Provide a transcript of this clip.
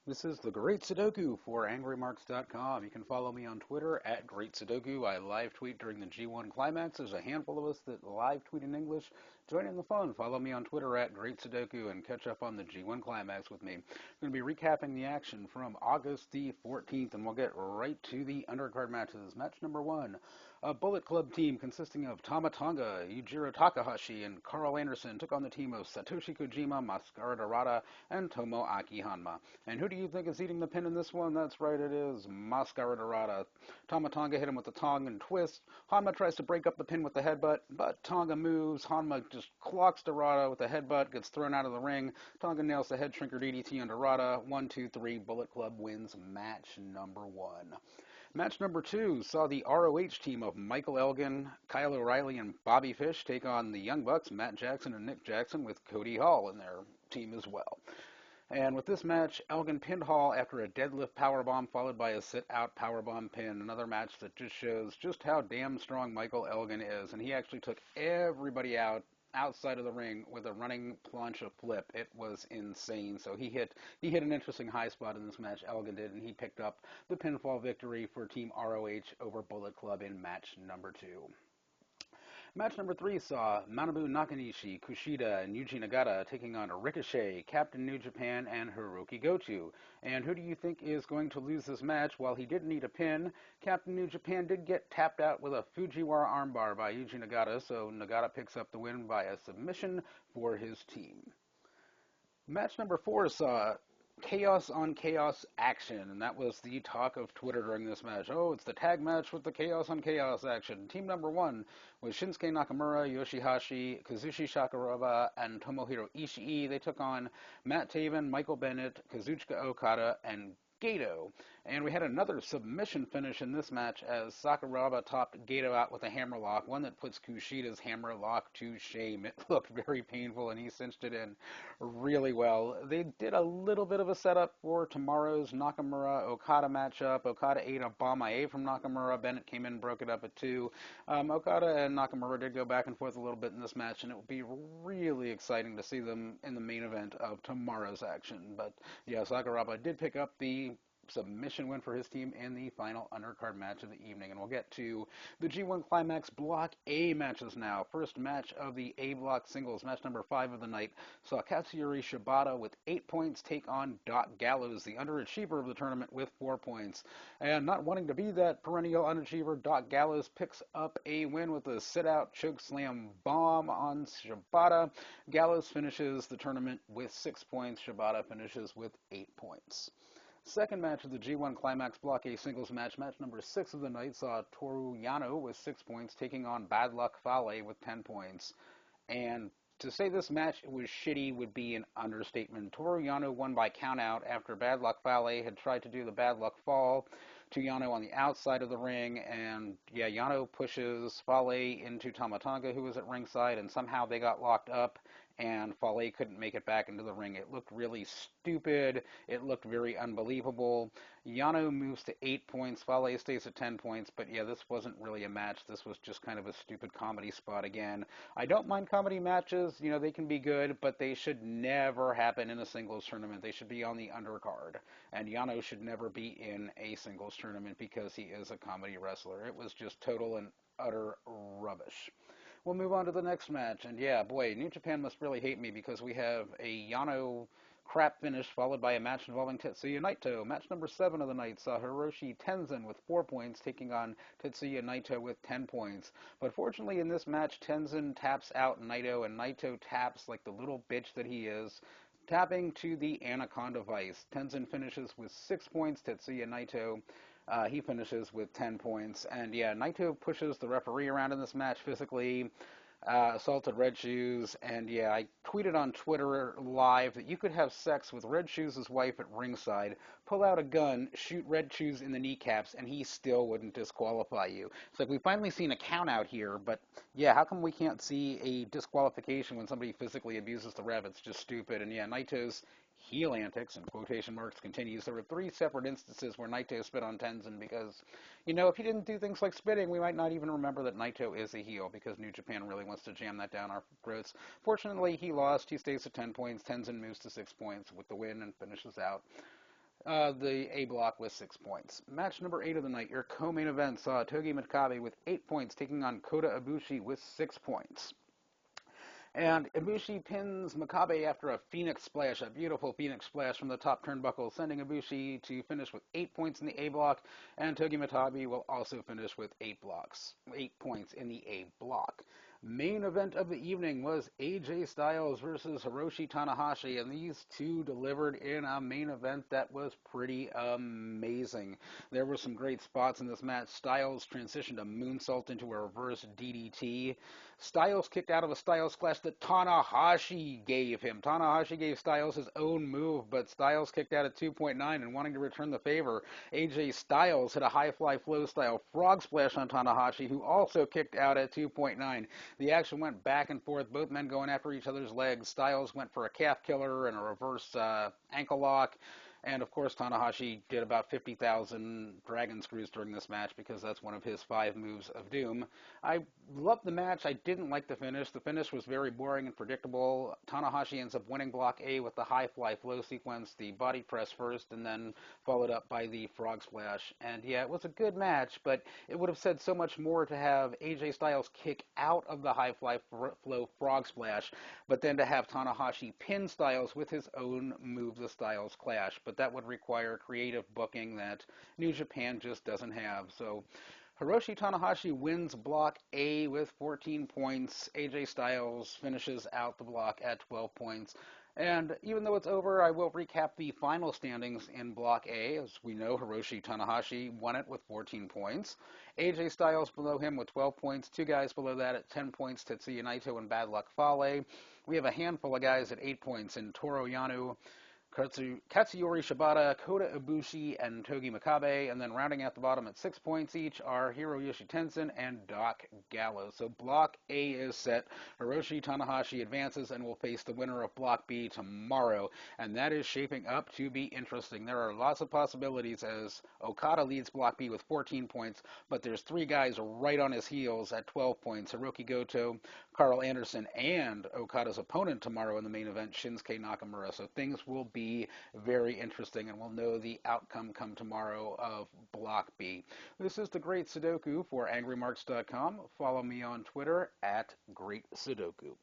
This is the Great Sudoku for AngryMarks.com. You can follow me on Twitter at Great Sudoku. I live tweet during the G1 Climax. There's a handful of us that live tweet in English. Join in the fun. Follow me on Twitter at Great Sudoku and catch up on the G1 Climax with me. I'm going to be recapping the action from August the 14th, and we'll get right to the undercard matches. Match number one, a Bullet Club team consisting of Tama Tonga, Yujiro Takahashi, and Carl Anderson took on the team of Satoshi Kojima, Mascara Dorada, and Tomoaki Hanma. And who do you think is eating the pin in this one? That's right, it is Mascara Dorada. Tama Tonga hit him with the Tong and twist. Hanma tries to break up the pin with the headbutt, but Tonga moves. Hanma just clocks Dorada with a headbutt, gets thrown out of the ring. Tonga nails the head shrinker DDT on Dorada. 1, 2, 3, Bullet Club wins match number one. Match number two saw the ROH team of Michael Elgin, Kyle O'Reilly, and Bobby Fish take on the Young Bucks, Matt Jackson and Nick Jackson, with Cody Hall in their team as well. And with this match, Elgin pinned Hall after a deadlift powerbomb followed by a sit-out powerbomb pin. Another match that just shows just how damn strong Michael Elgin is. And he actually took everybody out outside of the ring with a running plancha flip. It was insane. So he hit an interesting high spot in this match, Elgin did, and he picked up the pinfall victory for Team ROH over Bullet Club in match number two. Match number three saw Manabu Nakanishi, Kushida, and Yuji Nagata taking on Ricochet, Captain New Japan, and Hiroki Goto. And who do you think is going to lose this match? While he didn't need a pin, Captain New Japan did get tapped out with a Fujiwara armbar by Yuji Nagata, so Nagata picks up the win by a submission for his team. Match number four saw chaos on chaos action, and that was the talk of Twitter during this match. Oh, it's the tag match with the chaos on chaos action. Team number one was Shinsuke Nakamura, Yoshihashi, Kazushi Sakuraba, and Tomohiro Ishii. They took on Matt Taven, Michael Bennett, Kazuchika Okada, and Gato. And we had another submission finish in this match as Sakuraba topped Gato out with a hammerlock, one that puts Kushida's hammerlock to shame. It looked very painful, and he cinched it in really well. They did a little bit of a setup for tomorrow's Nakamura-Okada matchup. Okada ate a bomb IA from Nakamura. Bennett came in and broke it up at 2. Okada and Nakamura did go back and forth a little bit in this match, and it would be really exciting to see them in the main event of tomorrow's action. But yeah, Sakuraba did pick up the submission win for his team in the final undercard match of the evening. And we'll get to the G1 Climax Block A matches now. First match of the A Block singles, match number 5 of the night, saw Katsuyori Shibata with 8 points take on Doc Gallows, the underachiever of the tournament, with 4 points. And not wanting to be that perennial underachiever, Doc Gallows picks up a win with a sit-out chokeslam bomb on Shibata. Gallows finishes the tournament with 6 points. Shibata finishes with 8 points. Second match of the G1 Climax Block A singles match, match number 6 of the night, saw Toru Yano with 6 points taking on Bad Luck Fale with 10 points. And to say this match was shitty would be an understatement. Toru Yano won by countout after Bad Luck Fale had tried to do the Bad Luck Fall to Yano on the outside of the ring, and yeah, Yano pushes Fale into Tama Tonga, who was at ringside, and somehow they got locked up, and Fale couldn't make it back into the ring. It looked really stupid. It looked very unbelievable. Yano moves to 8 points. Fale stays at 10 points, but yeah, this wasn't really a match. This was just kind of a stupid comedy spot again. I don't mind comedy matches. You know, they can be good, but they should never happen in a singles tournament. They should be on the undercard, and Yano should never be in a singles tournament because he is a comedy wrestler. It was just total and utter rubbish. We'll move on to the next match, and yeah, boy, New Japan must really hate me because we have a Yano crap finish followed by a match involving Tetsuya Naito. Match number 7 of the night saw Hiroshi Tenzan with 4 points taking on Tetsuya Naito with 10 points. But fortunately in this match, Tenzan taps out Naito, and Naito taps like the little bitch that he is, tapping to the Anaconda Vice. Tenzan finishes with 6 points. Tetsuya Naito he finishes with 10 points. And yeah, Naito pushes the referee around in this match physically, assaulted Red Shoes. And yeah, I tweeted on Twitter live that you could have sex with Red Shoes' wife at ringside, pull out a gun, shoot Red Shoes in the kneecaps, and he still wouldn't disqualify you. It's like we've finally seen a count out here, but yeah, how come we can't see a disqualification when somebody physically abuses the ref? It's just stupid. And yeah, Naito's heel antics, in quotation marks, continues. There were 3 separate instances where Naito spit on Tenzan because, you know, if he didn't do things like spitting, we might not even remember that Naito is a heel because New Japan really wants to jam that down our throats. Fortunately, he lost. He stays at 10 points. Tenzan moves to 6 points with the win and finishes out. The A block with 6 points. Match number 8 of the night, your co-main event saw Togi Makabe with 8 points taking on Kota Ibushi with 6 points. And Ibushi pins Makabe after a Phoenix Splash, a beautiful Phoenix Splash from the top turnbuckle, sending Ibushi to finish with 8 points in the A block. And Togi Makabe will also finish with 8 points in the A block. Main event of the evening was AJ Styles versus Hiroshi Tanahashi, and these two delivered in a main event that was pretty amazing. There were some great spots in this match. Styles transitioned a moonsault into a reverse DDT. Styles kicked out of a Styles Clash that Tanahashi gave him. Tanahashi gave Styles his own move, but Styles kicked out at 2.9 and wanting to return the favor. AJ Styles hit a high fly flow style frog splash on Tanahashi, who also kicked out at 2.9. The action went back and forth, both men going after each other's legs. Styles went for a calf killer and a reverse ankle lock. And of course, Tanahashi did about 50,000 dragon screws during this match because that's one of his 5 moves of doom. I loved the match. I didn't like the finish. The finish was very boring and predictable. Tanahashi ends up winning Block A with the high fly flow sequence, the body press first, and then followed up by the frog splash. And yeah, it was a good match, but it would have said so much more to have AJ Styles kick out of the high fly flow frog splash, but then to have Tanahashi pin Styles with his own move, the Styles Clash. But that would require creative booking that New Japan just doesn't have. So Hiroshi Tanahashi wins Block A with 14 points. AJ Styles finishes out the block at 12 points. And even though it's over, I will recap the final standings in Block A. As we know, Hiroshi Tanahashi won it with 14 points. AJ Styles below him with 12 points. 2 guys below that at 10 points, Tetsuya Naito and Bad Luck Fale. We have a handful of guys at 8 points in Toru Yano, Katsuyori Shibata, Kota Ibushi, and Togi Makabe, and then rounding out the bottom at 6 points each are Hiroyoshi Tenzin and Doc Gallows. So Block A is set. Hiroshi Tanahashi advances and will face the winner of Block B tomorrow, and that is shaping up to be interesting. There are lots of possibilities as Okada leads Block B with 14 points, but there's 3 guys right on his heels at 12 points, Hiroki Goto, Carl Anderson, and Okada's opponent tomorrow in the main event, Shinsuke Nakamura. So things will be very interesting, and we'll know the outcome come tomorrow of Block B. This is the Great Sudoku for AngryMarks.com. Follow me on Twitter at Great Sudoku.